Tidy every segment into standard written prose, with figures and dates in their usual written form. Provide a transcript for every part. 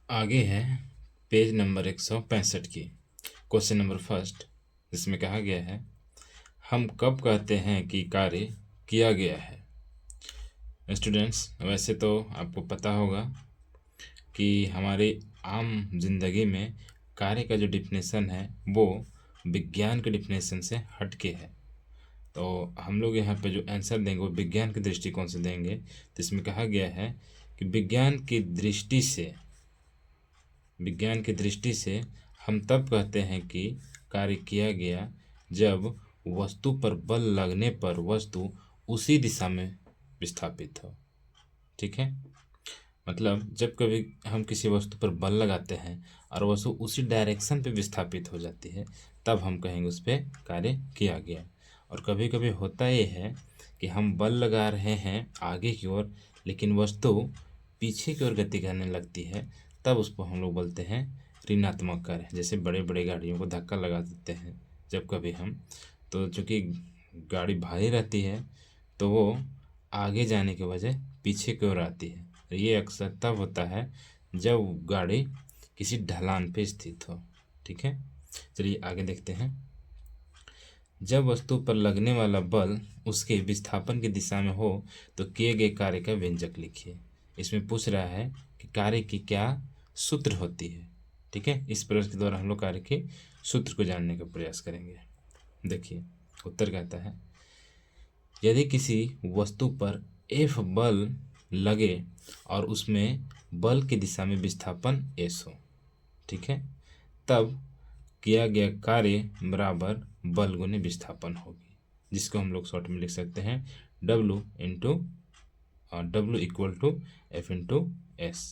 आगे है page number 165 की क्वेश्चन नंबर फर्स्ट, जिसमें कहा गया है हम कब कहते हैं कि कार्य किया गया है। स्टूडेंट्स, वैसे तो आपको पता होगा कि हमारे आम जिंदगी में कार्य का जो डिफिनेशन है वो विज्ञान के डिफिनेशन से हटके है। तो हम लोग यहाँ पे जो आंसर देंगे वो विज्ञान के दृष्टिकोण से देंगे। तो इसमें कहा गया है कि विज्ञान की दृष्टि से हम तब कहते हैं कि कार्य किया गया जब वस्तु पर बल लगने पर वस्तु उसी दिशा में विस्थापित हो। ठीक है, मतलब जब कभी हम किसी वस्तु पर बल लगाते हैं और वस्तु उसी डायरेक्शन पे विस्थापित हो जाती है, तब हम कहेंगे उस पर कार्य किया गया। और कभी कभी होता ये है कि हम बल लगा रहे हैं आगे की ओर, लेकिन वस्तु पीछे की ओर गति करने लगती है, तब उसको हम लोग बोलते हैं ऋणात्मक कार्य। जैसे बड़े बड़े गाड़ियों को धक्का लगा देते हैं जब कभी हम, तो चूँकि गाड़ी भारी रहती है तो वो आगे जाने के वजह पीछे की ओर आती है। ये अक्सर तब होता है जब गाड़ी किसी ढलान पे स्थित हो। ठीक है, चलिए आगे देखते हैं। जब वस्तु पर लगने वाला बल उसके विस्थापन की दिशा में हो तो किए गए कार्य का व्यंजक लिखिए। इसमें पूछ रहा है कि कार्य की क्या सूत्र होती है। ठीक है, इस प्रश्न के द्वारा हम लोग कार्य के सूत्र को जानने का प्रयास करेंगे। देखिए, उत्तर कहता है यदि किसी वस्तु पर F बल लगे और उसमें बल की दिशा में विस्थापन S हो, ठीक है, तब किया गया कार्य बराबर बल गुने विस्थापन होगी, जिसको हम लोग शॉर्ट में लिख सकते हैं W equal to F into S।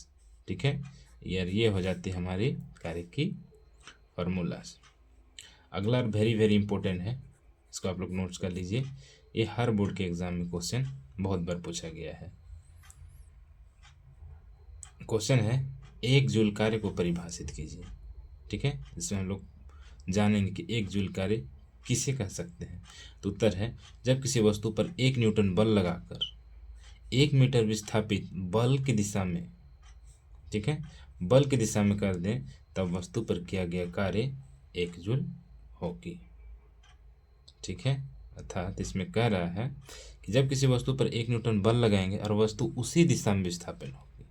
ठीक है यार, ये हो जाती है हमारी कार्य की फॉर्मूलाज। अगला वेरी वेरी इंपॉर्टेंट है, इसको आप लोग नोट्स कर लीजिए। ये हर बोर्ड के एग्जाम में क्वेश्चन बहुत बार पूछा गया है। क्वेश्चन है एक जूल कार्य को परिभाषित कीजिए। ठीक है, इसमें हम लोग जानेंगे कि एक जूल कार्य किसे कह सकते हैं। तो उत्तर है जब किसी वस्तु पर 1 न्यूटन बल लगाकर 1 मीटर विस्थापित बल की दिशा में, ठीक है, बल की दिशा में कर दें, तब वस्तु पर किया गया कार्य 1 जूल होगी। ठीक है, अर्थात इसमें कह रहा है कि जब किसी वस्तु पर 1 न्यूटन बल लगाएंगे और वस्तु उसी दिशा में विस्थापन होगी,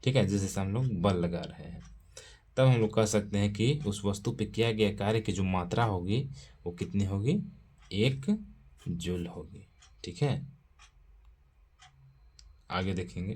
ठीक है, जिस दिशा हम लोग बल लगा रहे हैं, तब हम लोग कह सकते हैं कि उस वस्तु पे किया गया कार्य की जो मात्रा होगी वो कितनी होगी, 1 जूल होगी। ठीक है, आगे देखेंगे।